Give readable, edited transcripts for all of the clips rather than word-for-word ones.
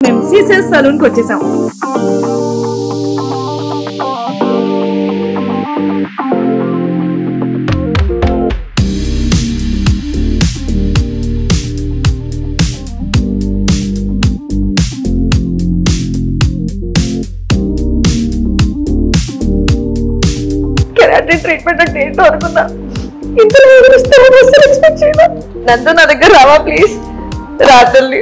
మేము CSS saloon కి వచ్చేసాం. కెరాటిన్ ట్రీట్మెంట్ అంటే ఏంటో అనుకున్నా, ఇంతలో ఎక్స్పెక్ట్ చేయను. నందు నా దగ్గర రావా ప్లీజ్, రాత్రి.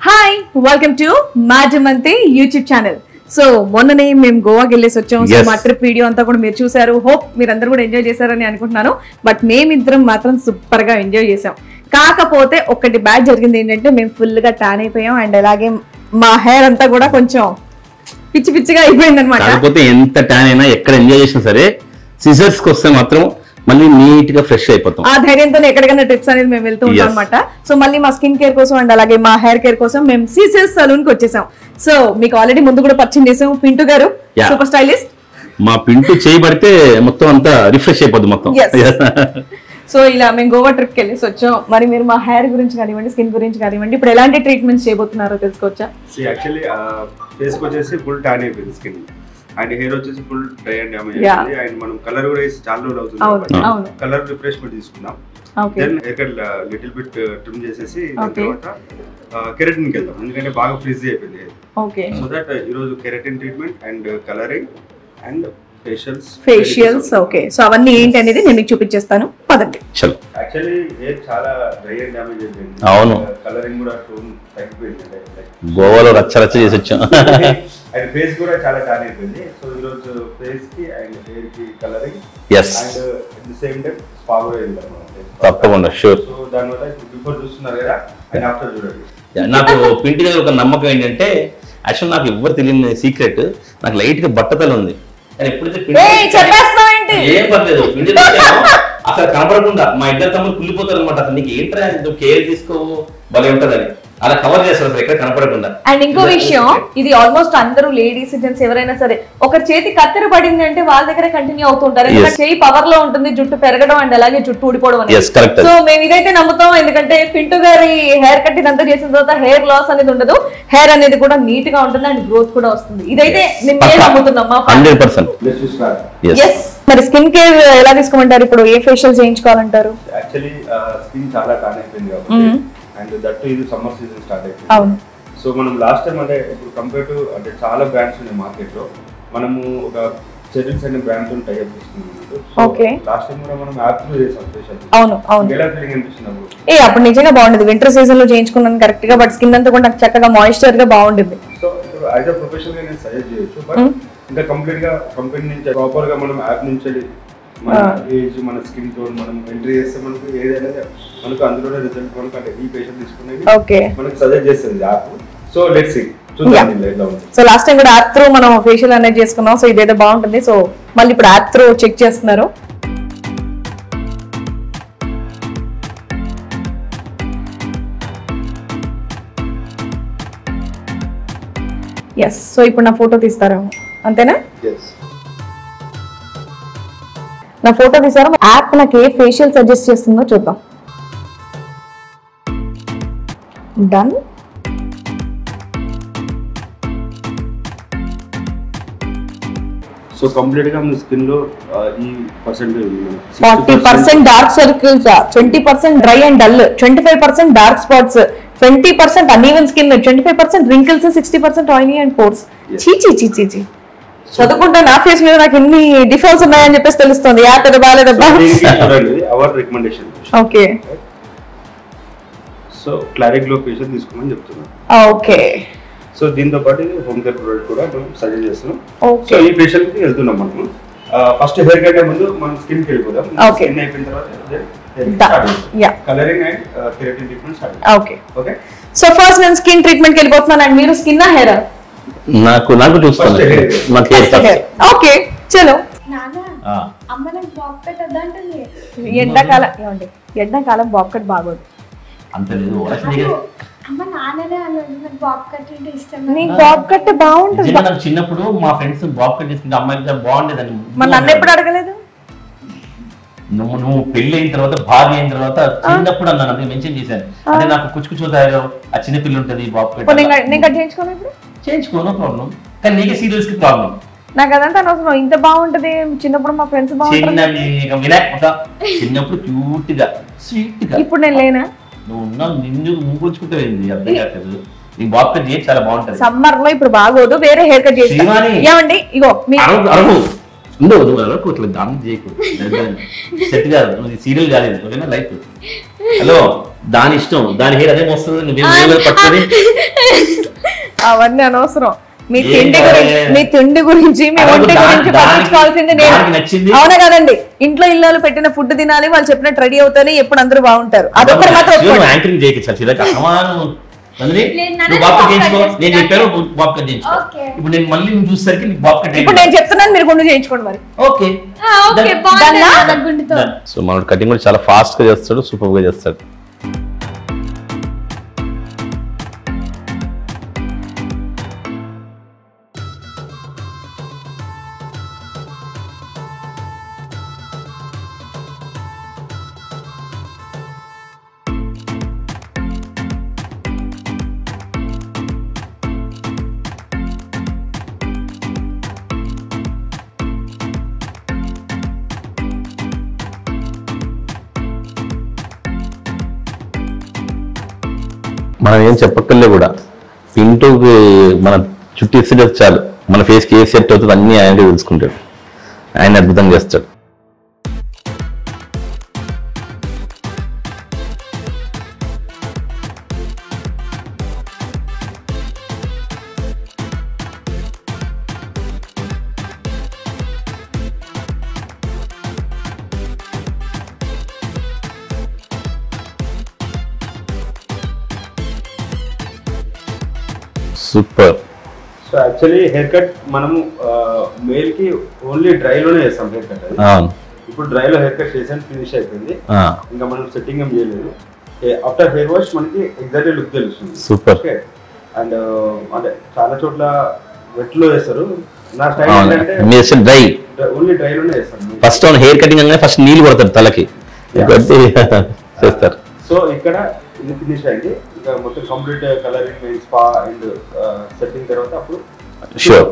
హాయ్, వెల్కమ్ టు మాజమంతి యూట్యూబ్ ఛానల్. సో మొన్ననే మేము గోవాకి వెళ్ళేసి వచ్చాం. సో మా ట్రిప్ వీడియో అంతా కూడా మీరు చూసారు. హోప్ మీరందరూ కూడా ఎంజాయ్ చేశారని అనుకుంటున్నాను. బట్ మేమిద్దరం మాత్రం సూపర్ గా ఎంజాయ్ చేసాం. కాకపోతే ఒక్కటి బ్యాడ్ జరిగింది ఏంటంటే మేము ఫుల్ గా టాన్ అయిపోయాం. అండ్ అలాగే మా హెయిర్ అంతా కూడా కొంచెం పిచ్చి పిచ్చిగా అయిపోయింది అనమాట. కాకపోతే ఎంత టాన్ అయినా ఎక్కడ ఎంజాయ్ చేసినా సరే సిజర్స్ కి వస్తే మాత్రం మళ్ళీ నీట్ గా ఫ్రెష్ అయిపోతాం. ఆ ధైర్యంతో ఎక్కడికైనా ట్రిప్స్ అనేది మేము వెళ్తూ ఉంటాం అనమాట. సో మళ్ళీ మా స్కిన్ కేర్ కోసం అండ్ అలాగే మా హెయిర్ కేర్ కోసం మేము సీసెస్ సలూన్ కి వచ్చేసాం. సో మీకు ఆల్రెడీ ముందు కూడా పరిచయం చేసాం, పింటూ గారు సూపర్ స్టైలిస్ట్. మా పింటూ చేయబడితే మొత్తం అంతా రిఫ్రెష్ అయిపోద్ది మొత్తం. సో ఇలా మేము గోవా ట్రిప్ కి వెళ్ళేసి వచ్చాం. మరి మీరు మా హెయిర్ గురించి కానివ్వండి, స్కిన్ గురించి కానివ్వండి, ఇప్పుడు ఎలాంటి ట్రీట్మెంట్స్ చేయబోతున్నారో తెలుసుకోవచ్చా? యాక్చువల్లీ ఫేస్ వచ్చేసి ఫుల్ టాన్ అయిపోయింది స్కిన్, అండ్ హెయిర్ వచ్చేసి ఫుల్ డ్రై అండ్ డ్యామేజ్ అయింది. అండ్ మనం కలర్ కూడా వేసి చాలా రోజులు అవుతుంది, కలర్ రిఫ్రెష్మెంట్ తీసుకున్నాం. Then hair cut little bit trim చేసేసి దాని తర్వాత కెరటిన్ కి వెళ్దాం, ఎందుకంటే బాగా ఫ్రిజీ అయిపోయింది హెయిర్. సో దట్ ఈరోజు keratin treatment and colouring and facials. Okay, so అవన్నీ ఏంటి అనేది నేను మీకు చూపించేస్తాను, పదండి. యాక్చువల్లీ హెయిర్ చాలా డ్రై అండ్ డ్యామేజ్ అయిపోయింది. అవును, కలరింగ్ కూడా టోన్ తగ్గిపోయింది. గోవాలో రచ్చ రచ్చ చేసి వచ్చాం. అండ్ ఫేస్ కూడా చాలా టాన్ అయిపోయింది. సో ఈరోజు ఫేస్ కి అండ్ హెయిర్ కి colouring and at the same time spa కూడా వెళ్తాం తప్పకుండా. షూర్. సో దానివల్ల ఇప్పుడు బిఫోర్ చూస్తున్నారు కదా, అండ్ ఆఫ్టర్ చూడండి. నాకు పింటి దగ్గర ఒక నమ్మకం ఏంటంటే, యాక్చువల్ నాకు ఎవ్వరు తెలియని సీక్రెట్, నాకు లైట్ గా బట్టతలు ఉంది. ఎప్పుడైతే ఏం పర్లేదు పిండి అసలు కనపడకుండా మా ఇద్దరు తమ్ముడు కుళ్ళిపోతారు అనమాట. అసలు నీకు ఏంట్రా కేర్ తీసుకోవు భలే ఉంటదని అలా కవర్ చేస్తారు అసలు ఎక్కడ కనపడకుండా. అండ్ ఇంకో విషయం, ఇది ఆల్మోస్ట్ అందరూ లేడీస్ జెంట్స్ ఎవరైనా సరే ఒక చేతి కత్తెర పడింది అంటే వాళ్ళ దగ్గర కంటిన్యూ అవుతుంటారు. ఎందుకంటే చేయి పవర్ లో ఉంటుంది, జుట్టు పెరగడం అండ్ అలాగే జుట్టు ఊడిపోవడం అనేది. సో మేము ఇదైతే నమ్ముతాం, ఎందుకంటే పింటూ గారి హెయిర్ కట్ ఇదంతా చేసిన తర్వాత హెయిర్ లాస్ అనేది ఉండదు, హెయిర్ అనేది కూడా నీట్ గా ఉంటుంది అండ్ గ్రోత్ కూడా వస్తుంది. ఇదైతే మేము నమ్ముతున్నాం. 100%. మరి స్కిన్ కేర్ ఎలా తీసుకోమంటారు? ఇప్పుడు ఏ ఫేషియల్ చేయించుకోవాలంటారు? యాక్చువల్లీ స్కిన్ చాలా టాన్ అయిపోయింది కాబట్టి, అండ్ దట్ ఇది సమ్మర్ సీజన్ స్టార్ట్ అయిపోయింది. సో మనం లాస్ట్ టైం అంటే ఇప్పుడు కంపేర్ టు అంటే చాలా బ్రాండ్స్ ఉన్నాయి మార్కెట్ లో, మనము ఒక సెటిల్స్ అనే బ్రాండ్ తో టై అప్ చేసుకున్నాం. లాస్ట్ టైం కూడా మనం యాప్ త్రూ చేసాం ఫేషియల్. ఎలా ఫీలింగ్ అనిపిస్తుంది? అప్పుడు నిజంగా బాగుండేది. వింటర్ సీజన్ లో చేయించుకున్నాను కరెక్ట్ గా, బట్ స్కిన్ అంతా కూడా చక్కగా మాయిశ్చర్ గా బాగుంటుంది. సో యాజ్ అ ప్రొఫెషనల్ గా నేను సజెస్ట్ చేయొచ్చు, బట్ ఇంకా కంప్లీట్ గా కంపెనీ నుంచి ప్రాపర్ గా మనం యాప్ నుంచి మన ఏజ్, మన స్కిన్ టోన్ మనం ఎంట్రీ చేస్తే మనకు ఏదైనా మనకు అందులోనే రిజల్ట్ మనకు అంటే ఈ పేషెంట్ తీసుకునేది మనకు సజెస్ట్ చేస్తుంది యాప్. సో లెట్స్ సీ చూద్దాం ఎలా ఉంది. సో లాస్ట్ టైం కూడా యాప్ త్రూ మనం ఫేషియల్ అనేది చేసుకున్నాం. సో ఇదేదో బాగుంటుంది. సో మళ్ళీ ఇప్పుడు యాప్ త్రూ చెక్ చేస్తున్నారు. ఎస్, సో ఇప్పుడు నా ఫోటో తీస్తారా? అంతేనా? నా ఫోటో తీసారు. యాప్ నాకు ఏ ఫేషియల్ సజెస్ట్ చేస్తుందో చూద్దాం. డన్. సో కంప్లీట్ గా మన స్కిన్ లో ఈ పర్సెంటేజ్ ఉంది. 40% dark circles, 20% dry and dull, 25% dark spots, 20% uneven skin, 25% wrinkles, 60% oily and pores. చీ చదువుకుంటా నా ఫేస్ మీద నాకు ఎన్ని డిఫాల్ట్స్ ఉన్నాయని చెప్పేసి తెలుస్తుంది. Our recommendation. ఓకే, సో క్లారిక్ గ్లో ఫేషియల్ తీసుకోమని చెప్తున్నాను. ఓకే, సో దీంతో పాటు హోమ్ కేర్ ప్రొడక్ట్ కూడా మనం సజెస్ట్ చేస్తున్నాం. సో ఈ ఫేషియల్ కి వెళ్తున్నాం మనం. ఫస్ట్ హెయిర్ కట్ ముందు మనం స్కిన్ కి వెళ్ళిపోదాం. స్కిన్ అయిపోయిన తర్వాత colouring and keratin treatment start. Okay, so first నేను స్కిన్ ట్రీట్మెంట్ కి వెళ్ళిపోతున్నాను. అండ్ మీరు స్కిన్ ఆ హెయిర్? నాకు చూస్తాను. ఓకే, చలో. ఎండాకాలం బాబ్ కట్ బాగోదు. బాబ్ కట్ బాగుంటుంది. చిన్నప్పుడు మా ఫ్రెండ్స్ బాబ్ కట్ తీసుకుంటే అమ్మాయిలు బాగుండేదని. నన్ను ఎప్పుడు అడగలేదు? నువ్వు పెళ్లి అయిన తర్వాత భార్య అయిన తర్వాత చిన్నప్పుడు అన్నాను, అది మెన్షన్ చేశాను. అంటే నాకు కుచ్చుకుచోదాయో ఆ చిన్న పిల్ల ఉంటది బాబు చేయించుకో, నో ప్రాబ్లం. కానీ నీకే సీరియల్స్ కి ప్రాబ్లం. నాకు అదంతా అనవసరం. ఇంత బాగుంటది చిన్నప్పుడు మా ఫ్రెండ్స్ చిన్నప్పుడు క్యూట్ గా స్వీట్ గా. ఇప్పుడు నేను లేనా? నువ్వు ఉన్నావు, నిన్ను ముంగుచ్చుకుంటావేంది అర్థం కాదు. నీ బాబు కట్ చేసి చాలా బాగుంటది. సమ్మర్ లో ఇప్పుడు బాగోదు, వేరే హెయిర్ కట్ చేసి ఏమండి ఇగో నువ్వు అరవట్లేదు, దానం చేయకూడదు, సెట్ కాదు, నువ్వు సీరియల్ కాలేదు, ఓకేనా లైఫ్. హలో, దాని ఇష్టం, దాని హెయిర్ అదే వస్తుంది, నువ్వు పట్టుకొని అవన్నీ అనవసరం. మీ తిండి గురించి మీ ఒంటి గురించి పట్టించుకోవాల్సింది నేను. అవునా కదండి? ఇంట్లో ఇల్లు పెట్టిన ఫుడ్ తినాలి, వాళ్ళు చెప్పినట్టు రెడీ అవుతానే ఎప్పుడు అందరూ బాగుంటారు. అదొకటి మాత్రం యాంకరింగ్ చేయొచ్చు. ఇప్పుడు నేను మళ్ళీ చూసేసరికి ఇప్పుడు నేను చెప్తున్నాను, మీరు గుండు చేయించుకోండి మరి. ఓకే. సో మన కటింగ్ కూడా చాలా ఫాస్ట్ గా చేస్తాడు, సూపర్ గా చేస్తాడు. మనం ఏం చెప్పక్కర్లే కూడా, పింటూకి మన చుట్టూ ఇస్తే చాలు, మన ఫేస్కి ఏ సెట్ అవుతుంది అన్ని ఆయనే తెలుసుకుంటాడు, ఆయన అద్భుతంగా చేస్తాడు. Super. So actually hair cut మనము మేల్ కి ఓన్లీ డ్రై లోనే చేస్తాం హెయిర్ కట్. ఇప్పుడు డ్రై లో హెయిర్ కట్ చేసాను, ఫినిష్ అయిపోయింది, ఇంకా మనం సెట్టింగ్ ఏం చేయలేదు. ఆఫ్టర్ హెయిర్ వాష్ మనకి ఎగ్జాక్ట్లీ లుక్ తెలుస్తుంది. సూపర్. అండ్ అంటే చాలా చోట్ల వెట్ లో చేస్తారు, నా స్టైల్ ఏంటంటే డ్రై, ఓన్లీ డ్రై లోనే చేస్తాను. ఫస్ట్ హెయిర్ కటింగ్ అనేది ఫస్ట్ నీళ్ళు కొడతారు తలకి చేస్తారు. సో ఇక్కడ ఇది ఫినిష్ అయింది, ఇంకా మొత్తం complete colouring spa and setting తర్వాత అప్పుడు షూర్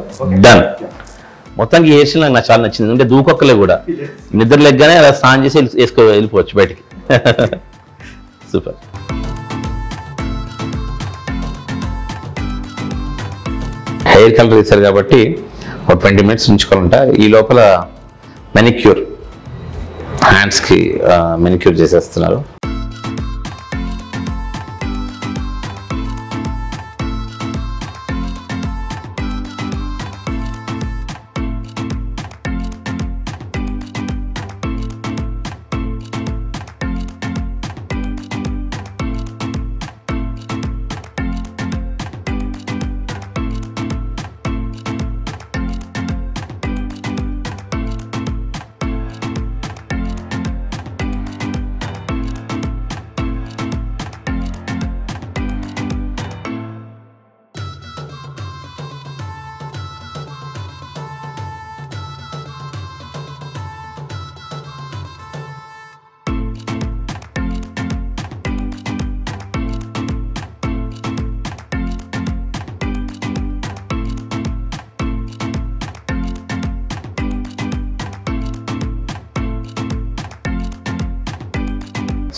డన్. మొత్తానికి హెయిర్ స్టైల్ నాకు చాలా నచ్చింది. అంటే దూకొక్కలే కూడా నిద్ర లెగ్గానే అలా స్నానం చేసి వెళ్ళిపోవచ్చు బయటికి. సూపర్. హెయిర్ కలర్ వేశారు కాబట్టి ఒక 20 minutes ఉంచుకోవాలంట. ఈ లోపల మెనిక్యూర్, హ్యాండ్స్కి మెనిక్యూర్ చేసేస్తున్నారు.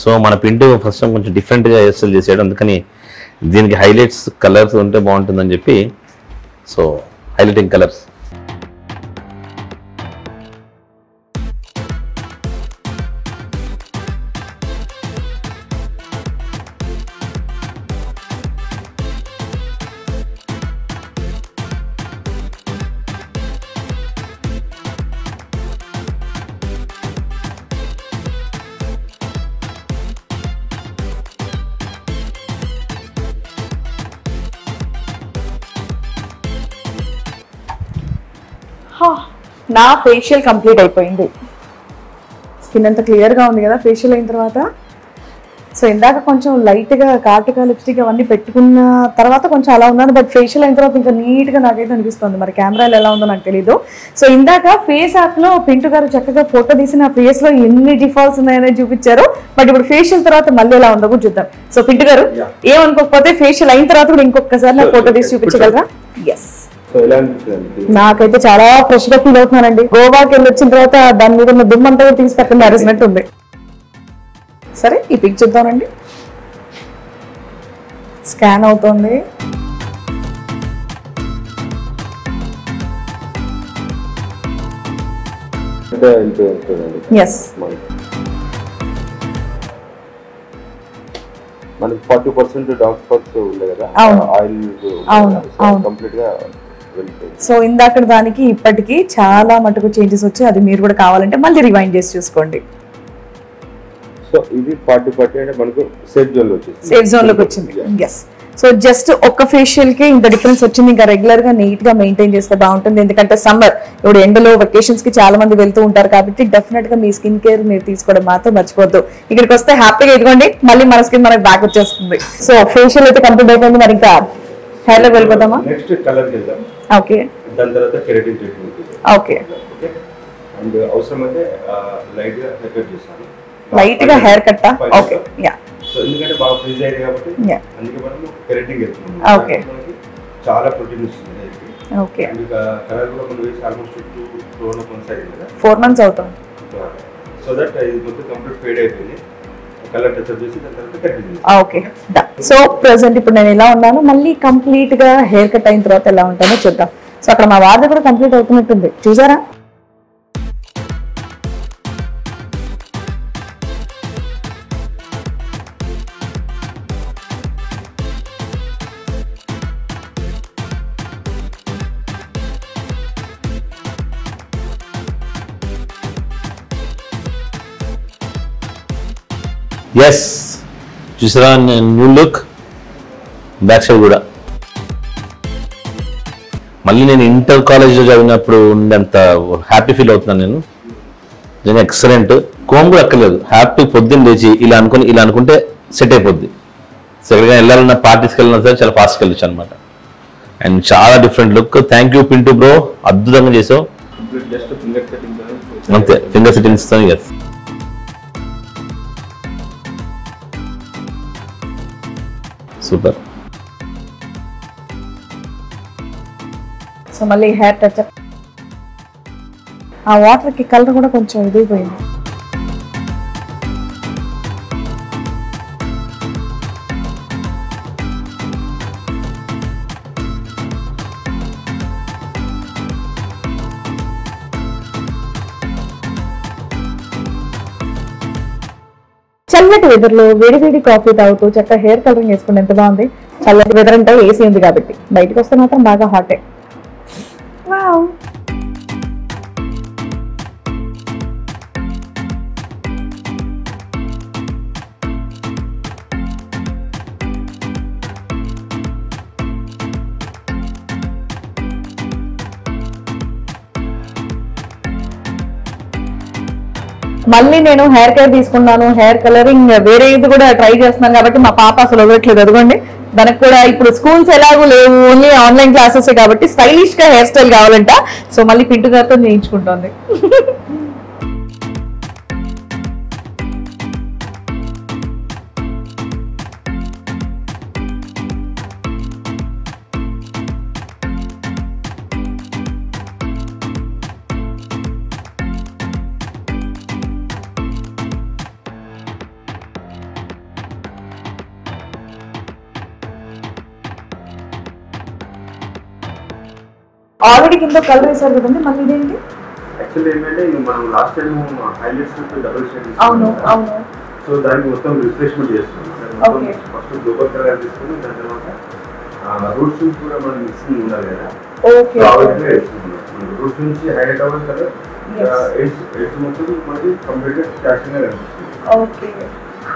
సో మన పింటూ ఫస్ట్ కొంచెం డిఫరెంట్గా హెయిర్ స్టైల్ చేసాడు, అందుకని దీనికి హైలైట్స్ కలర్స్ ఉంటే బాగుంటుందని చెప్పి సో హైలైటింగ్ కలర్స్. నా ఫేషియల్ కంప్లీట్ అయిపోయింది. స్కిన్ అంతా క్లియర్గా ఉంది కదా ఫేషియల్ అయిన తర్వాత. సో ఇందాక కొంచెం లైట్ గా కాటుక లిప్స్టిక్ అవన్నీ పెట్టుకున్న తర్వాత కొంచెం అలా ఉన్నాను, బట్ ఫేషియల్ అయిన తర్వాత ఇంకా నీట్ గా నాకైతే అనిపిస్తుంది. మరి కెమెరాలో ఎలా ఉందో నాకు తెలియదు. సో ఇందాక ఫేస్ యాప్ లో పింటూ గారు చక్కగా ఫోటో తీసిన ఫేస్ లో ఎన్ని డిఫాల్ట్స్ ఉన్నాయని చూపించారు. బట్ ఇప్పుడు ఫేషియల్ తర్వాత మళ్ళీ ఎలా ఉందో కూడా చూద్దాం. సో పింటూ గారు ఏమనుకోకపోతే ఫేషియల్ అయిన తర్వాత కూడా ఇంకొకసారి నాకు ఫోటో తీసి చూపించగలరా? ఎస్, నాకైతే చాలా ఫ్రెష్ గా ఫీల్ అవుతున్నానండి. గోవాకి వెళ్ళి వచ్చిన తర్వాత దాని మీద ఉన్న దుమ్మంతా కూడా తీసి పక్కన మ్యారేజ్మెంట్ ఉంది. సరే ఈ పిక్ చూద్దామండి. స్కాన్ అవుతుంది. ఎస్, మనకి 40% డార్క్ స్పాట్స్ ఉన్నాయి కదా, ఆయిల్ కంప్లీట్ గా వెళ్ళిపోయింది. సో ఇందాక దానికి ఇప్పటికి చాలా మటుకు చేంజెస్ వచ్చాయి. అది మీరు కూడా కావాలంటే మళ్ళీ రివైండ్ చేసి చూసుకోండి. సో ఇది 40 అంటే మనకు సేఫ్ జోన్ లో వచ్చింది. సేఫ్ జోన్ లోకి వచ్చింది. ఎస్, సో జస్ట్ ఒక్క ఫేషియల్ కి ఇంత డిఫరెన్స్ వచ్చింది. ఇంకా రెగ్యులర్ గా నీట్ గా మెయింటైన్ చేస్తే బాగుంటుంది. ఎందుకంటే సమ్మర్ ఇప్పుడు ఎండలో వెకేషన్స్ కి చాలా మంది వెళ్తూ ఉంటారు కాబట్టి డెఫినెట్ గా మీ స్కిన్ కేర్ మీరు తీసుకోవడం మాత్రం మర్చిపోద్దు. ఇక్కడికి వస్తే హ్యాపీగా ఇదిగోండి మళ్ళీ మన స్కిన్ మనకి బ్యాక్ వచ్చేస్తుంది. సో ఫేషియల్ అయితే కంప్లీట్ అయిపోయింది. మరి ఇంకా హెయిర్ లో వెళ్ళిపోదామా? నెక్స్ట్ కలర్ చేద్దాం. ఓకే, దాని తర్వాత కెరటిన్ ట్రీట్మెంట్. ఓకే, అండ్ అవసరమైతే లైట్ గా హెయిర్ కట్ చేస్తాను. లైట్ గా హెయిర్ కట్టా? Okay, ya. సో ఎందుకంటే బాగా ఫ్రీజ్ అయ్యాయి కాబట్టి అందుకే మనం కెరటిన్ చేస్తున్నాం. ఓకే, చాలా ప్రోటీన్ వస్తుంది హెయిర్ కి. ఓకే, అండ్ కలర్ కూడా మనం వేసి ఆల్మోస్ట్ 2 months అయింది కదా, 4 months అవుతుంది. సో దట్ ఇది మొత్తం కంప్లీట్ ఫేడ్ అయిపోయింది. కలర్ టచ్ అప్ చేసి దాని తర్వాత కటింగ్. ఓకే, సో ప్రెసెంట్ ఇప్పుడు నేను ఎలా ఉన్నాను, మళ్ళీ కంప్లీట్ గా హెయిర్ కట్ అయిన తర్వాత ఎలా ఉంటానో చూద్దాం. సో అక్కడ మా వార్త కూడా కంప్లీట్ అవుతున్నట్టుంది, చూసారా? ఎస్, చూసారా న్యూ లుక్, బ్యాక్ సైడ్ కూడా. మళ్ళీ నేను ఇంటర్ కాలేజ్లో చదివినప్పుడు ఉండేంత హ్యాపీ ఫీల్ అవుతున్నాను నేను. నిజంగా ఎక్సలెంట్. కోమ్ కూడా అక్కర్లేదు, హ్యాపీ పొద్దున్న లేచి ఇలా అనుకుంటే సెట్ అయిపోద్ది. సో ఎక్కడికైనా వెళ్ళాలన్నా పార్టీస్కి వెళ్ళినా సరే చాలా ఫాస్ట్గా వెళ్ళొచ్చు అనమాట. అండ్ చాలా different look. Thank you Pintu bro, అద్భుతంగా చేసావు. అంతే, ఫింగర్ సెట్టింగ్స్ తో. Yes, super. సో మళ్ళీ హెయిర్ టచ్ అప్. ఆ వాటర్ కి కలర్ కూడా కొంచెం ఇదిపోయింది. చల్లటి వెదర్ లో వేడి వేడి కాఫీ తాగుతూ చక్కగా హెయిర్ కలరింగ్ వేసుకుంటే ఎంత బాగుంది. చల్లటి వెదర్ అంటే ఏసీ ఉంది కాబట్టి, బయటకు వస్తే మాత్రం బాగా హాటే. వావ్, మళ్ళీ నేను హెయిర్ కేర్ తీసుకున్నాను. హెయిర్ కలరింగ్ వేరే ఇది కూడా ట్రై చేస్తున్నాను కాబట్టి మా పాప అసలు వదలట్లేదు. అదిగోండి, దానికి కూడా ఇప్పుడు స్కూల్స్ ఎలాగో లేవు, ఓన్లీ ఆన్లైన్ క్లాసెస్ కాబట్టి స్టైలిష్ గా హెయిర్ స్టైల్ కావాలంట. సో మళ్ళీ పింటూ గారితో చేయించుకుంటోంది. ఆల్రెడీ కింద కలర్ వేసారు కదండి, మళ్ళీ ఇదేంటి? యాక్చువల్లీ ఏంటంటే మనం last time highlights double shade. అవును అవును. సో దానికి మొత్తం రిఫ్రెష్మెంట్ చేస్తున్నాం. ఫస్ట్ గ్లోబల్ కలర్ తీసుకుని దాని తర్వాత రూట్స్ నుంచి కూడా మనం మిక్సింగ్ ఉండాలి కదా. ఓకే, రూట్స్ నుంచి హైలైట్ అవ్వాలి కలర్ ఎడ్జ్ మొత్తం మనకి కంప్లీట్ గా క్యాషింగ్ గా కనిపిస్తుంది. ఓకే,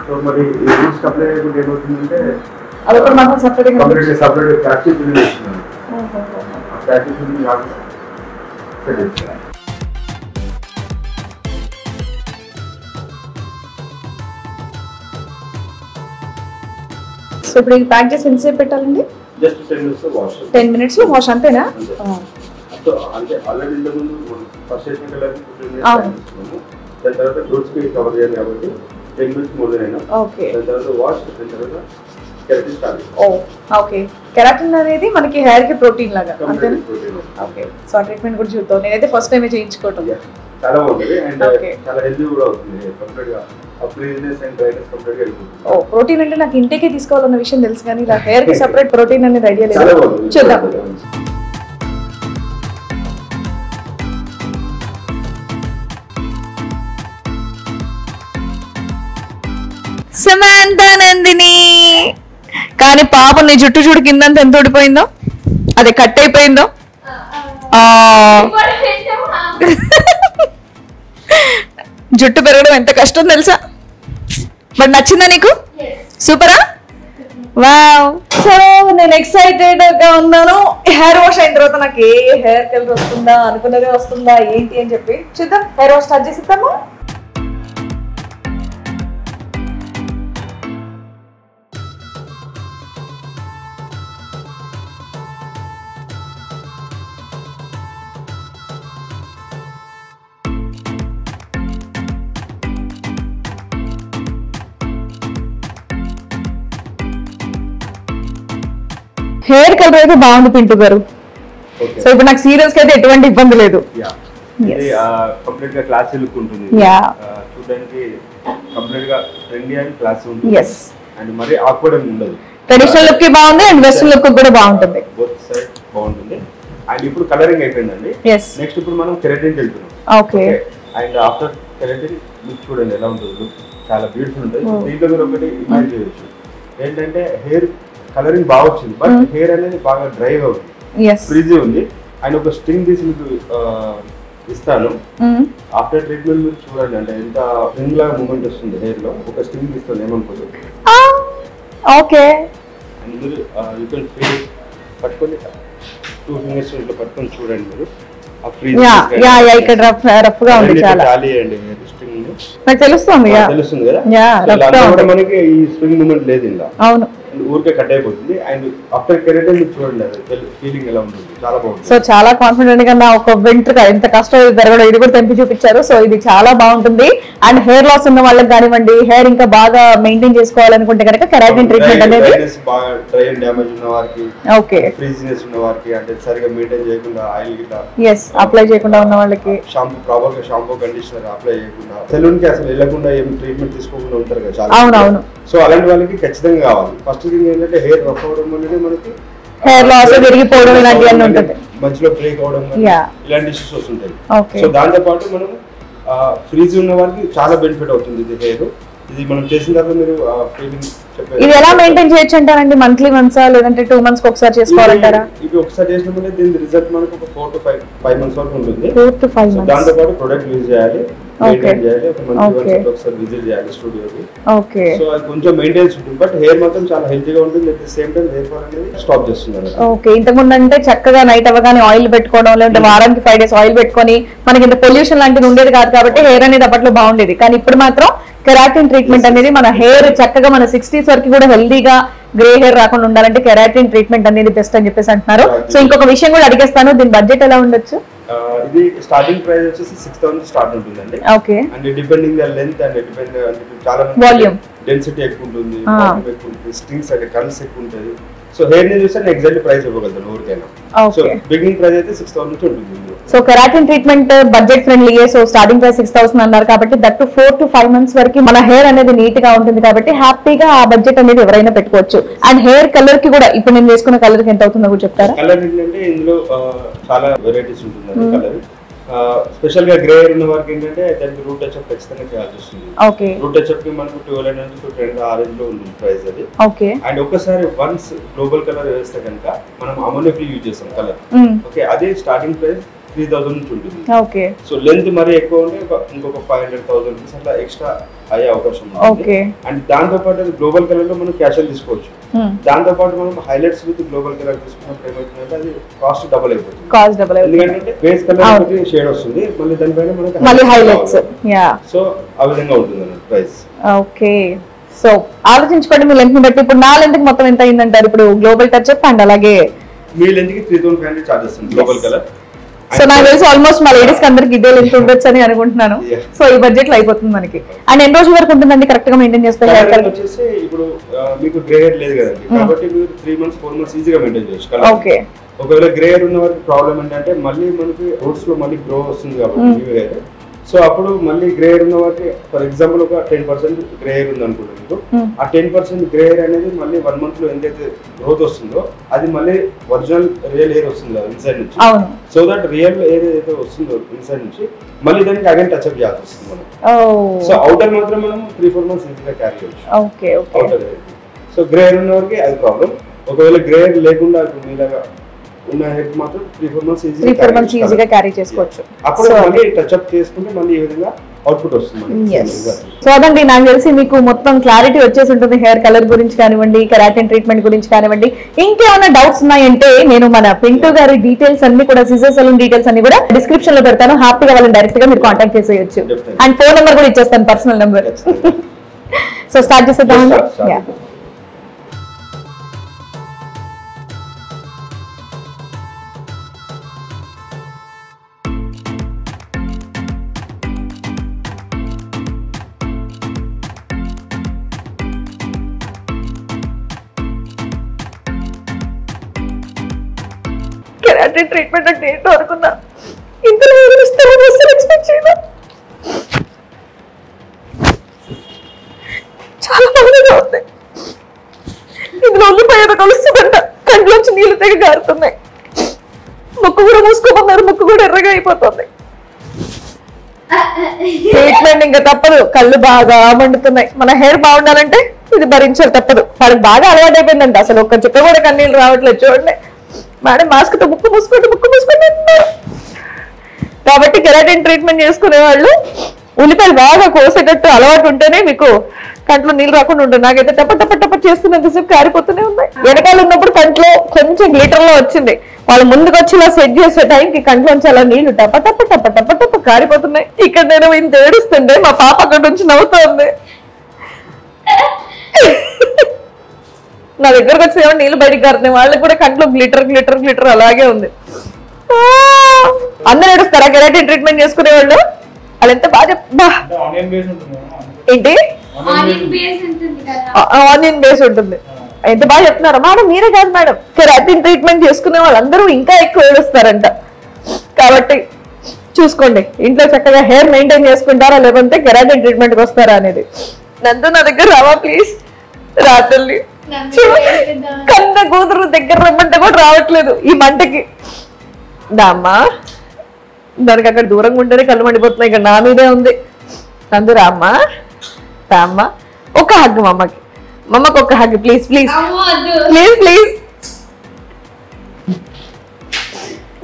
సో మరి ఈ రూట్స్ అప్లై చేయకుండా ఏమవుతుందంటే అది కూడా మాత్రం separate complete separate plastic filling చేస్తున్నాం. ప్లాస్టిక్ ఫిల్లింగ్ కాకుండా సో ఇప్పుడు ఇది ప్యాక్ చేసి ఎంతసేపు పెట్టాలండి? Just 10 minutes wash. 10 minutes లో వాష్ అంతేనా? సో అంటే ఆల్రెడీ ఇంత ముందు ఫస్ట్ చేసిన కలర్ దాని తర్వాత రూట్స్ కి కవర్ చేయాలి కాబట్టి 10 minutes more than enough. Okay. దాని తర్వాత వాష్, దాని తర్వాత కెరాటిన్ స్టార్ట్. ఓకే. కెరాటిన్ అనేది మనకి హెయిర్ కి ప్రోటీన్ లాగా అంతేనా? ఓకే. సో ఆ ట్రీట్మెంట్ కూడా చూద్దాం. నేనైతే ఫస్ట్ టైం చేయించుకోవటం. చాలా బాగుంటుంది అండ్ చాలా హెల్తీ కూడా అవుతుంది. కంప్లీట్ గా ఫ్రీజినెస్ అండ్ డ్రైనెస్ కంప్లీట్ గా వెళ్ళిపోతుంది. ప్రోటీన్ అంటే నాకు ఇంటేకే తీసుకోవాలన్న విషయం తెలుసు కానీ ఇలా హెయిర్ కి సెపరేట్ ప్రోటీన్ అనేది ఐడియా లేదు. చూద్దాం. సమంత నందిని కానీ పాపం నీ జుట్టు చూడు కిందంతా ఎంత ఊడిపోయిందో, అదే కట్ అయిపోయిందో. జుట్టు పెరగడం ఎంత కష్టం తెలుసా? బట్ నచ్చిందా నీకు? సూపరా? వావ్. సో నేను ఎక్సైటెడ్ గా ఉన్నాను. హెయిర్ వాష్ అయిన తర్వాత నాకు ఏ హెయిర్ కలర్ వస్తుందా, అనుకున్నదే వస్తుందా ఏంటి అని చెప్పి చూద్దాం. హెయిర్ వాష్ స్టార్ట్ చేసిద్దాము. హెయిర్ కలర్ అయితే బాగుంది పింటూ గారు. సో ఇప్పుడు నాకు సీరియల్స్ కి అయితే ఎటువంటి ఇబ్బంది లేదు. ఇది కంప్లీట్ గా క్లాసీ లుక్ ఉంటుంది. చూడడానికి కంప్లీట్ గా ట్రెండీ అండ్ క్లాసీ ఉంటుంది. అండ్ మరి ఆక్వర్డ్ ఉండదు. ట్రెడిషనల్ లుక్ కి బాగుంది అండ్ వెస్టర్న్ లుక్ కూడా బాగుంటుంది. బోత్ సైడ్ బాగుంటుంది. అండ్ ఇప్పుడు కలరింగ్ అయిపోయిందండి. నెక్స్ట్ ఇప్పుడు మనం కెరాటిన్ వెళ్తున్నాం. Okay. And after keratin look చూడండి ఎలా ఉంటుంది. లుక్ చాలా బ్యూటిఫుల్ ఉంటుంది. దీంట్లో మీరు ఒకటి ఇమాజిన్ చేయొచ్చు ఏంటంటే హెయిర్ కలరింగ్ బాగా వచ్చింది బట్ హెయిర్ అనేది బాగా డ్రైగా ఉంది, ఫ్రీజీ ఉంది. అండ్ ఒక స్ట్రింగ్ తీసి మీకు ఇస్తాను. ఆఫ్టర్ ట్రీట్మెంట్ మీరు చూడండి అంటే ఎంత స్ట్రింగ్ లాగా మూమెంట్ వస్తుంది హెయిర్ లో. ఒక స్ట్రింగ్ ఇస్తాను ఏమనుకోదు. ఓకే. అండ్ మీరు యూ కెన్ ఫీల్ పట్టుకొని 2 fingers ఇట్లా పట్టుకొని చూడండి మీరు. ఆ ఫ్రీజ్ ఇక్కడ రఫ్ గా ఉంది చాలా. ఖాళీ అండి స్ట్రింగ్ నాకు తెలుస్తుంది కదా. మనకి ఈ స్ప్రింగ్ మూమెంట్ లేదు ఇలా. అవును. ఊరికే కట్ అయిపోతుంది. అండ్ ఆఫ్టర్ కెరాటిన్ చూడండి ఫీలింగ్ ఎలా ఉంటుంది. చాలా బాగుంది. సో చాలా కాన్ఫిడెంట్ గా ఒక వెంట్రుక ఎంత కష్టం పెరగడం ఇది కూడా తెంపి చూపించారు. సో ఇది చాలా బాగుంటుంది. అండ్ హెయిర్ లాస్ ఉన్న వాళ్ళకి కానివ్వండి, హెయిర్ ఇంకా బాగా మెయింటైన్ చేసుకోవాలనుకుంటే కనుక కెరాటిన్ ట్రీట్మెంట్ అనేది డ్రై అండ్ డ్యామేజ్ ఉన్న వారికి, ఓకే, ఫ్రీజినెస్ ఉన్న వారికి, అంటే సరిగా మెయింటైన్ చేయకుండా ఆయిల్ గిట్లా అప్లై చేయకుండా ఉన్న వాళ్ళకి, షాంపూ ప్రాపర్ గా షాంపూ కండిషనర్ అప్లై చేయకుండా, సెలూన్ కి అసలు వెళ్ళకుండా ఏం ట్రీట్మెంట్ తీసుకోకుండా ఉంటారు కదా చాలా. అవునవును. సో అలాంటి వాళ్ళకి ఖచ్చితంగా కావాలి. ఫస్ట్ థింగ్ ఏంటంటే హెయిర్ రఫ్ అవడం వల్లనే మనకి హెయిర్ లాస్ విరిగిపోవడం ఇలాంటివన్నీ ఉంటుంది, మధ్యలో బ్రేక్ అవడం ఇలాంటి ఇష్యూస్ వస్తుంటాయి. సో దాంతో పాటు మనం ఫ్రీజ్ ఉన్న వాళ్ళకి చాలా బెనిఫిట్ అవుతుంది ఇది హెయిర్. ఇది మనం చేసిన తర్వాత మీరు ఫీలింగ్ చెప్పారు. ఇది ఎలా మెయింటైన్ చేయొచ్చు అంటారండి? మంత్లీ వన్సా లేదంటే 2 months ఒకసారి చేసుకోవాలంటారా? ఇది ఒకసారి చేసినప్పుడు దీని రిజల్ట్ మనకు ఒక 4 to 5 months వరకు ఉంటుంది. 4 to 5 months. దాంతో పాటు ప్రొడక్ట్ యూజ్ చేయాలి, మెయింటైన్ చేయాలి, ఒక మంత్లీ ఒకసారి విజిట్ చేయాలి స్టూడియోకి. ఓకే. సో అది కొంచెం మెయింటెనెన్స్ ఉంటుంది బట్ హెయిర్ మాత్రం చాలా హెల్తీగా ఉంటుంది. At the same time hair fall అనేది స్టాప్ చేస్తుంది. ఓకే. ఇంతకుముందు అంటే చక్కగా నైట్ అవ్వగానే ఆయిల్ పెట్టుకోవడం, లేదంటే వారానికి 5 days ఆయిల్ పెట్టుకొని మనకి ఇంత పొల్యూషన్ లాంటిది ఉండేది కాదు కాబట్టి హెయిర్ అనేది అప్పట్లో బాగుండేది. కానీ ఇప్పుడు మాత్రం కెరాటిన్ ట్రీట్మెంట్ అనేది మన హెయిర్ చక్కగా మన 60s వరకు కూడా హెల్దీగా గ్రే హెయిర్ రాకుండా ఉండాలంటే కెరాటిన్ ట్రీట్మెంట్ అనేది బెస్ట్ అని చెప్పేసి అంటున్నారు. సో ఇంకొక విషయం కూడా అడిగేస్తాను, దీని బడ్జెట్ ఎలా ఉండొచ్చు? ఇది స్టార్టింగ్ ప్రైస్ వచ్చేసి 6,000 స్టార్ట్ ఉంటుందండి. Okay. And depending the length and depend చాలా వాల్యూమ్ డెన్సిటీ ఎక్కువ ఉంటుంది, వాల్యూమ్ ఎక్కువ ఉంటుంది, స్ట్రింగ్స్ అంటే కర్ల్స్ ఎక్కువ ఉంటుంది. సో హెయిర్ ని చూస్తే ఎగ్జాక్ట్ ప్రైస్ ఇవ్వగలుగుతాను ఊరికైనా. సో బిగినింగ్ ప్రైస్ అయితే 6,000 నుంచి ఉంటుంది. So keratin treatment budget friendly. So starting price 6,000 అన్నారు కాబట్టి దట్ 4 to 5 months వరకు మన హెయిర్ అనేది నీట్ గా ఉంటుంది కాబట్టి హ్యాపీగా ఆ బడ్జెట్ అనేది ఎవరైనా పెట్టుకోవచ్చు. అండ్ హెయిర్ కలర్ కి కూడా ఇప్పుడు నేను వేసుకున్న కలర్ కి ఎంత అవుతుందో కూడా చెప్తారా? కలర్ ఏంటంటే ఇందులో చాలా వెరైటీస్ ఉంటుంది కలర్. స్పెషల్ గా గ్రే హెయిర్ ఉన్న వారికి ఏంటంటే దానికి రూట్ టచ్ అప్ ఖచ్చితంగా చేయాల్సి వస్తుంది. ఓకే. రూట్ టచ్ అప్ కి మనకు 1200 నుంచి 10 ఆ రేంజ్ లో ఉంటుంది ప్రైస్ అది. ఓకే. అండ్ ఒకసారి వన్స్ గ్లోబల్ కలర్ వేస్తే కనుక మనం అమోనియా ఫ్రీ యూజ్ చేస్తాం కలర్. ఓకే. అదే స్టార్టింగ్ ప్రైస్ 3,000 నుంచి ఉంటుంది. ఓకే. సో లెంత్ మరి ఎక్కువ ఉంటే ఇంకొక 500,000 రూపీస్ అట్లా ఎక్స్ట్రా అయ్యే అవకాశం ఉంది. ఓకే. అండ్ దాంతో పాటు గ్లోబల్ కలర్ లో మనం క్యాషువల్ తీసుకోవచ్చు. దాంతో పాటు మనం హైలైట్స్ విత్ గ్లోబల్ కలర్ తీసుకున్నప్పుడు ఏమవుతుందంటే అది కాస్ట్ డబుల్ అయిపోతుంది. ఎందుకంటే బేస్ కలర్ ఒకటి షేడ్ వస్తుంది, మళ్ళీ దానిపైన మనకి హైలైట్స్. సో ఆ విధంగా ఉంటుంది ప్రైస్. ఓకే. సో ఆలోచించుకోండి మీ లెంత్ ని బట్టి. ఇప్పుడు నా లెంత్ కి మొత్తం ఎంత అయిందంటారు ఇప్పుడు గ్లోబల్ టచ్ అప్ అండ్ అలాగే మీ లెంత్ కి 3500 చార్జెస్ గ్లోబల్ కలర్. సో నాకు తెలిసి ఆల్మోస్ట్ మా లేడీస్ కి అందరికి ఇదే లెంత్ ఉండొచ్చు అని అనుకుంటున్నాను. సో ఈ బడ్జెట్ లో అయిపోతుంది మనకి. అండ్ ఎన్ని రోజుల వరకు ఉంటుందండి కరెక్ట్ గా మెయింటైన్ చేస్తే? వచ్చేసి ఇప్పుడు మీకు గ్రే హెయిర్ లేదు కదండి, కాబట్టి మీరు 3 months 4 months ఈజీగా మెయింటైన్ చేయొచ్చు. ఓకే. ఒకవేళ గ్రే హెయిర్ ఉన్న వారికి ప్రాబ్లం ఏంటంటే మళ్ళీ మనకి రూట్స్ లో మళ్ళీ గ్రో వస్తుంది కాబట్టి న్యూ హెయిర్. సో అప్పుడు మళ్ళీ గ్రే హెయిర్ ఉన్న వారికి ఫర్ ఎగ్జాంపుల్ ఒక 10% గ్రే హెయిర్ ఉంది అనుకుంటుంది మీకు, ఆ 10% గ్రే హెయిర్ అనేది మళ్ళీ 1 month లో ఎంతైతే గ్రోత్ వస్తుందో అది మళ్ళీ ఒరిజినల్ రియల్ హెయిర్ వస్తుంది కదా ఇన్సైడ్ నుంచి. సో దట్ రియల్ హెయిర్ ఏదైతే వస్తుందో ఇన్సైడ్ నుంచి మళ్ళీ దానికి అగైన్ టచ్ అప్ చేయాల్సి వస్తుంది మనం. సో అవుటర్ మాత్రం మనం 3-4 months ఈజీగా క్యారీ చేయొచ్చు outer hair. So grey hair ఉన్న వారికి అది ప్రాబ్లం. ఒకవేళ గ్రే హెయిర్ లేకుండా మీలాగా ఉన్న హెయిర్ మాత్రం 3-4 months ఈజీగా క్యారీ చేసుకోవచ్చు. అప్పుడు మళ్ళీ టచ్ అప్ చేసుకుంటే మళ్ళీ ఈ విధంగా అవుట్పుట్ వస్తుంది. సో అదండి నాకు తెలిసి మీకు మొత్తం క్లారిటీ వచ్చేసి ఉంటుంది హెయిర్ కలర్ గురించి కానివ్వండి, కెరాటిన్ ట్రీట్మెంట్ గురించి కానివ్వండి. ఇంకేమైనా డౌట్స్ ఉన్నాయంటే నేను మన పింటూ గారి డీటెయిల్స్ అన్ని కూడా సిజర్ సలూన్ డీటెయిల్స్ అన్ని కూడా డిస్క్రిప్షన్ లో పెడతాను. హ్యాపీగా వాళ్ళని డైరెక్ట్ గా మీరు కాంటాక్ట్ చేసేయచ్చు. అండ్ ఫోన్ నెంబర్ కూడా ఇచ్చేస్తాను, పర్సనల్ నెంబర్. సో స్టార్ట్ చేసేద్దామండి. కెరాటిన్ ట్రీట్మెంట్ అంటే ఏంటో అనుకున్నా, ఇంతలో ఇస్తామని అసలు ఎక్స్పెక్ట్ చేయను. చాలా బాగా ఉంది. ఇందులో ఉల్లిపాయ కలుస్తుందంట, కంట్లోంచి నీళ్లు తెగ గారుతున్నాయి. ముక్కు కూడా మూసుకోమన్నారు, ముక్కు కూడా ఎర్రగా అయిపోతుంది. ట్రీట్మెంట్ ఇంకా తప్పదు, కళ్ళు బాగా మండుతున్నాయి. మన హెయిర్ బాగుండాలంటే ఇది భరించాలి, తప్పదు. వాళ్ళకి బాగా అలవాటు అయిపోయిందంట, అసలు ఒక్క చుక్క కూడా కన్నీళ్ళు రావట్లేదు. చూడండి మేడం, మాస్క్ తో ముక్కు మూసుకోండి అంటున్నారు. కాబట్టి కెరాటిన్ ట్రీట్మెంట్ చేసుకునే వాళ్ళు ఉల్లిపాయలు బాగా కోసేటట్టు అలవాటు ఉంటేనే మీకు కంట్లో నీళ్ళు రాకుండా ఉంటుంది. నాకైతే టప చేస్తున్నంతసేపు కారిపోతూనే ఉన్నాయి. వెనకాల ఉన్నప్పుడు కంట్లో కొంచెం గ్లిటర్ లో వచ్చింది, వాళ్ళు ముందుకు వచ్చి ఇలా సెట్ చేసే టైంకి కంట్లోంచి అలా నీళ్లు టప కారిపోతున్నాయి. ఇక్కడ నేను ఇంత ఏడుస్తుంటే మా పాప అక్కడ నుంచి నవ్వుతోంది. నా దగ్గరకు వచ్చి ఏమో నీళ్ళు బయటికి కారుతున్నాయి, వాళ్ళకి కూడా కంట్లో గ్లిటర్ అలాగే ఉంది. అందరూ ఏడుస్తారా కెరాటిన్ ట్రీట్మెంట్ చేసుకునే వాళ్ళు? వాళ్ళు ఎంత బాగా ఏంటి ఆనియన్ బేస్ ఉంటుంది, ఎంత బాగా చెప్తున్నారా మేడం? మీరే కాదు మేడం, కెరాటిన్ ట్రీట్మెంట్ చేసుకునే వాళ్ళందరూ ఇంకా ఎక్కువ ఏడుస్తారంట. కాబట్టి చూసుకోండి, ఇంట్లో చక్కగా హెయిర్ మెయింటైన్ చేసుకుంటారా లేకపోతే కెరాటిన్ ట్రీట్మెంట్ కి వస్తారా అనేది. నందు నా దగ్గర రావా ప్లీజ్? రాత్రి కన్న కూతురు దగ్గర రమ్మంటే కూడా రావట్లేదు ఈ మంటకి. దామ్మా, దానికి అక్కడ దూరంగా ఉంటేనే కళ్ళు మండిపోతున్నాయి, ఇక్కడ నా మీదే ఉంది. నందు రామ్మా, రామ్మా, ఒక హగ్ మమ్మకి ఒక హగ్ ప్లీజ్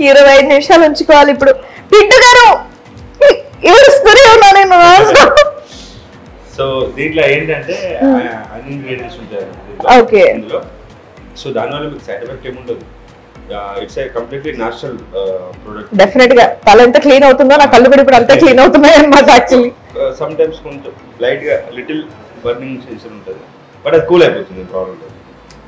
25 నిమిషాలు ఉంచుకోవాలి. ఇప్పుడు పింటూ గారు ఏడుస్తూనే ఉన్నా నేను. సో దీంట్లో ఏంటంటే అన్ని ఇంగ్రీడియంట్స్ ఉంటాయి ఇందులో. సో దానివల్ల మీకు సైడ్ ఎఫెక్ట్ ఏముండదు. It's a completely natural product. Definite గా తల ఎంత క్లీన్ అవుతుందో నా కళ్ళు కూడా ఇప్పుడు అంతే క్లీన్ అవుతున్నాయి అన్నమాట. యాక్చువల్లీ సమ్ టైమ్స్ కొంచెం లైట్ గా లిటిల్ బర్నింగ్ సెన్షన్ ఉంటుంది, బట్ అది కూల్ అయిపోతుంది, ప్రాబ్లం లేదు.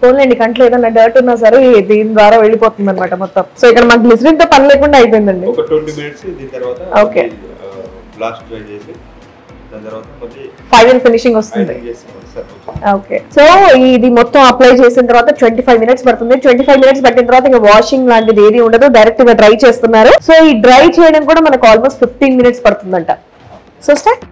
పోన్లేండి, కంట్లో ఏదైనా డర్ట్ ఉన్నా సరే దీని ద్వారా వెళ్ళిపోతుంది అనమాట మొత్తం. సో ఇక్కడ మాకు గ్లిసరిన్ తో పని లేకుండా అయిపోయిందండి. ఒక 20 minutes దీని తర్వాత ఓకే బ్లాస్ట్ డ్రై చేసి దాని తర్వాత మళ్ళీ ఫైనల్ ఫినిషింగ్ వస్తుంది. ఓకే, సో ఇది మొత్తం అప్లై చేసిన తర్వాత 25 minutes పడుతుంది. 25 minutes పట్టిన తర్వాత ఇంకా వాషింగ్ లాంటిది ఏది ఉండదు, డైరెక్ట్ గా డ్రై చేస్తున్నారు. సో ఈ డ్రై చేయడం కూడా మనకు ఆల్మోస్ట్ 15 minutes పడుతుందంట. So start.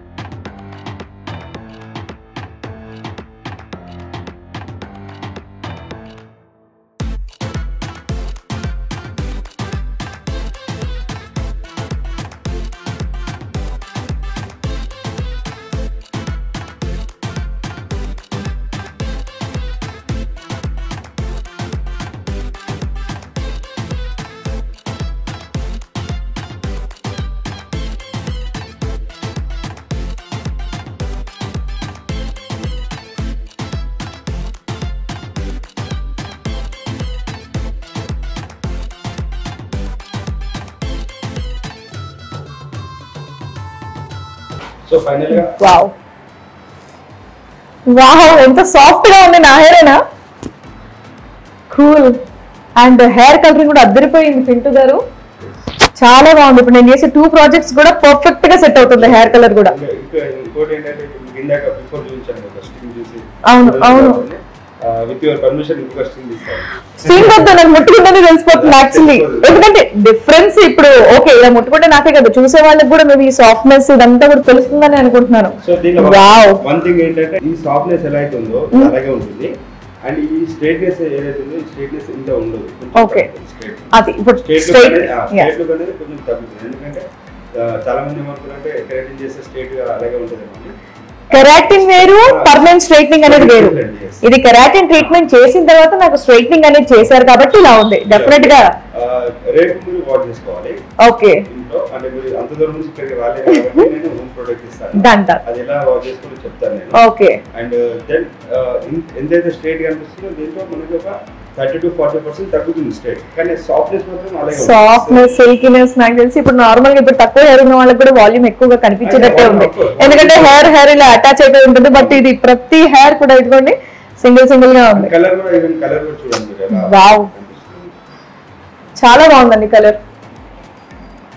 సో ఫైనల్ గా వావ్, వావ్, ఎంత సాఫ్ట్ గా ఉంది నా హెయిరేనా. కూల్. అండ్ హెయిర్ కలరింగ్ కూడా అద్దరిపోయింది పింటూ గారు, చాలా బాగుంది. ఇప్పుడు నేను చేసే 2 ప్రాజెక్ట్స్ కూడా పర్ఫెక్ట్ గా సెట్ అవుతుంది హెయిర్ కలర్ కూడా. ఇంకోటి ఏంటంటే ఇందాక బిఫోర్ చూపించాను కదా స్టింగ్ చేసి. అవును అవును. విత్ యువర్ పర్మిషన్ ఇంకో స్టింగ్ ఇస్తాను. స్టింగ్ వద్దు, నాకు ముట్టుకుంటేనే తెలిసిపోతుంది యాక్చువల్లీ. ఎందుకంటే డిఫరెన్స్ ఇప్పుడు ఓకే ఇలా ముట్టుకుంటే నాకే కదా, చూసే వాళ్ళకి కూడా మేబీ ఈ సాఫ్ట్నెస్ ఇదంతా కూడా తెలుస్తుందని అనుకుంటున్నాను. సో దీనిలో వన్ థింగ్ ఏంటంటే ఈ సాఫ్ట్నెస్ ఎలా అయితే ఉందో అలాగే ఉంటుంది. అండ్ ఈ స్ట్రైట్నెస్ ఏదైతే ఉందో ఈ స్ట్రైట్నెస్ ఇంత ఉండదు. ఓకే, అది ఇప్పుడు స్ట్రైట్ లుక్ అనేది కొంచెం తగ్గుతుంది. ఎందుకంటే చాలా మంది ఏమనుకుంటారంటే కెరాటిన్ చేస్తే స్ట్రైట్ గా అలాగే ఉంటుంది. కెరాటిన్ వేరు, పర్మనెంట్ స్ట్రైట్నింగ్ అనేది వేరు. ఇది కెరాటిన్ ట్రీట్మెంట్ చేసిన తర్వాత నాకు స్ట్రైట్నింగ్ అనేది చేశారు కాబట్టి ఇలా ఉంది. డెఫినెట్ గా రేపు మీరు వాష్ చేసుకోవాలి. ఓకే, ఇంట్లో అంటే మీరు అంత దూరం నుంచి ఇక్కడికి రాలేదు కాబట్టి నేను హోమ్ ప్రొడక్ట్ ఇస్తాను. అది ఎలా వాష్ చేసుకోవాలో చెప్తాను నేను. ఓకే. అండ్ దెన్ ఎంతైతే స్ట్రైట్ గా అనిపిస్తుందో దీంట్లో మనకి ఒక 30 to 40% తగ్గుతుంది స్ట్రైట్. కానీ సాఫ్ట్నెస్ మాత్రం అలాగే ఉంటుంది. సాఫ్ట్నెస్, సిల్కీనెస్ నాకు తెలిసి ఇప్పుడు నార్మల్ గా ఇప్పుడు తక్కువ హెయిర్ ఉన్న వాళ్ళకి కూడా వాల్యూమ్ ఎక్కువగా కనిపించేటట్టే ఉంది. ఎందుకంటే హెయిర్ ఇలా అటాచ్ అయిపోయి ఉంటుంది. బట్ ఇది ప్రతి హెయిర్ కూడా ఇదిగోండి సింగిల్ గా ఉంది. కలర్ కూడా ఈవెన్ కలర్ కూడా చూడండి. వావ్, చాలా బాగుందండి కలర్.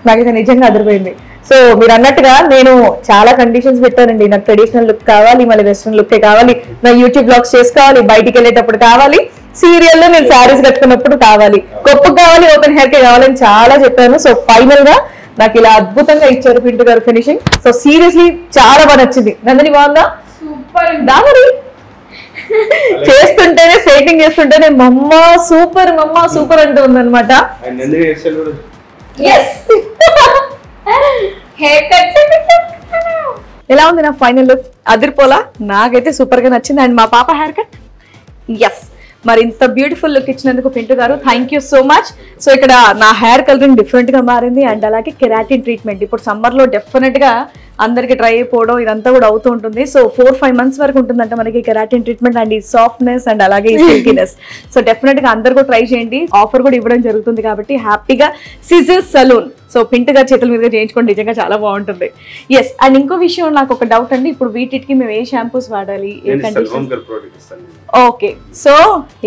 నాకైతే నిజంగా అదిరిపోయింది. సో మీరు అన్నట్టుగా నేను చాలా కండిషన్స్ పెట్టానండి. నాకు ట్రెడిషనల్ లుక్ కావాలి, మళ్ళీ వెస్ట్రన్ లుక్ కావాలి, నా యూట్యూబ్ బ్లాగ్స్ చేసుకోవాలి, బయటికి వెళ్ళేటప్పుడు కావాలి, సీరియల్లో నేను శారీస్ కట్టుకున్నప్పుడు కావాలి, గొప్పకు కావాలి, ఓపెన్ హెయిర్ కే కావాలని చాలా చెప్పాను. సో ఫైనల్ గా నాకు ఇలా అద్భుతంగా ఇచ్చారు పింటూ గారు ఫినిషింగ్. సో సీరియస్లీ చాలా బాగా నచ్చింది. నందిని బాగుందా? సూపర్. దామరి చేస్తుంటేనే స్ట్రైటింగ్ చేస్తుంటేనే మమ్మ సూపర్ అంటూ ఉందన్నమాట. ఎలా ఉంది నా ఫైనల్ లుక్? అదిరిపోలా? నాకైతే సూపర్ గా నచ్చింది. అండ్ మా పాప హెయిర్ కట్, ఎస్. మరి ఇంత బ్యూటిఫుల్ లుక్ ఇచ్చినందుకు పింటూ గారు thank you so much. So ఇక్కడ నా హెయిర్ కలరింగ్ డిఫరెంట్ గా మారింది. అండ్ అలాగే కెరాటిన్ ట్రీట్మెంట్ ఇప్పుడు సమ్మర్ లో డెఫినెట్ గా అందరికి డ్రై అయిపోవడం ఇదంతా కూడా అవుతూ ఉంటుంది. సో 4-5 months వరకు ఉంటుందంట మనకి కెరాటిన్ ట్రీట్మెంట్. అండ్ ఈ సాఫ్ట్నెస్ అండ్ అలాగే ఈ సిల్కీనెస్. సో డెఫినెట్ గా అందరు కూడా ట్రై చేయండి. ఆఫర్ కూడా ఇవ్వడం జరుగుతుంది కాబట్టి హ్యాపీగా సిజర్ సలూన్ సో పింటూ గారి చేతుల మీదుగా చేయించుకోండి, నిజంగా చాలా బాగుంటుంది. ఎస్. అండ్ ఇంకో విషయం నాకు ఒక డౌట్ అండి, ఇప్పుడు వీటికి మేము ఏ షాంపూస్ వాడాలి, ఏ కండిషన్? ఓకే, సో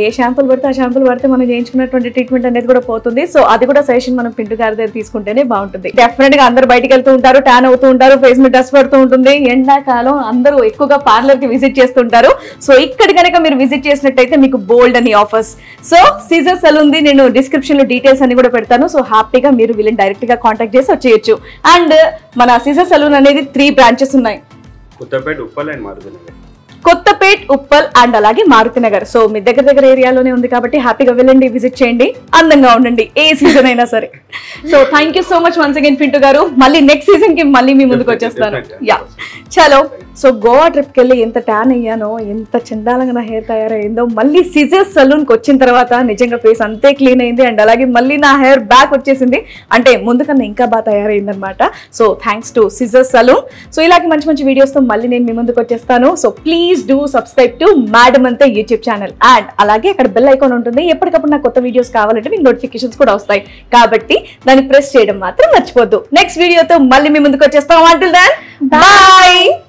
ఏ షాంపూలు పడితే ఆ షాంపూలు పడితే మనం చేయించుకున్నటువంటి ట్రీట్మెంట్ అనేది కూడా పోతుంది. సో అది కూడా సజెషన్ మనం పింటూ గారి దగ్గర తీసుకుంటేనే బాగుంటుంది. డెఫినెట్ గా అందరు బయటికి వెళ్తూ ఉంటారు, ట్యాన్ అవుతూ ఉంటారు, ఫేస్ మీద డస్ట్ పడుతూ ఉంటుంది, ఎండాకాలం అందరూ ఎక్కువగా పార్లర్ కి విజిట్ చేస్తుంటారు. సో ఇక్కడ కనుక మీరు విజిట్ చేసినట్టయితే మీకు బోల్డ్ అని ఆఫర్స్. సో సిజర్ సలూన్ ది నేను డిస్క్రిప్షన్ లో డీటెయిల్స్ అన్ని కూడా పెడతాను. సో హ్యాపీగా మీరు వీళ్ళని డైరెక్ట్ గా కాంటాక్ట్ చేసి వచ్చేయచ్చు. అండ్ మన సిజర్ సలూన్ అనేది 3 branches ఉన్నాయి, కొత్తపేట్, ఉప్పల్ అండ్ మారుతినగర్. కొత్తపేట్, ఉప్పల్ అండ్ అలాగే మారుతినగర్. సో మీ దగ్గర ఏరియాలోనే ఉంది కాబట్టి హ్యాపీగా వెళ్ళండి, విజిట్ చేయండి, అందంగా ఉండండి ఏ సీజన్ అయినా సరే. So thank you so much once again Pintu గారు. మళ్ళీ నెక్స్ట్ సీజన్ కి మళ్ళీ మీ ముందుకు వచ్చేస్తాను. యా చలో. సో గోవా ట్రిప్కి వెళ్ళి ఎంత ట్యాన్ అయ్యానో, ఎంత చండాలంగా నా హెయిర్ తయారైందో, మళ్ళీ సిజర్ సలూన్కి వచ్చిన తర్వాత నిజంగా ఫేస్ అంతే క్లీన్ అయింది. అండ్ అలాగే మళ్ళీ నా హెయిర్ బ్యాక్ వచ్చేసింది, అంటే ముందు కన్నా ఇంకా బాగా తయారైంది అనమాట. So thanks to scissor salon. So ఇలాంటి మంచి వీడియోస్తో మళ్ళీ నేను మీ ముందుకు వచ్చేస్తాను. So please do subscribe to మాడమంతే యూట్యూబ్ ఛానల్. అండ్ అలాగే అక్కడ బెల్ ఐకాన్ ఉంటుంది, ఎప్పటికప్పుడు నాకు కొత్త వీడియోస్ కావాలంటే మీకు నోటిఫికేషన్స్ కూడా వస్తాయి కాబట్టి దాన్ని ప్రెస్ చేయడం మాత్రం మర్చిపోద్దు. నెక్స్ట్ వీడియోతో మళ్ళీ మీ ముందుకు వచ్చేస్తాం. Until then by.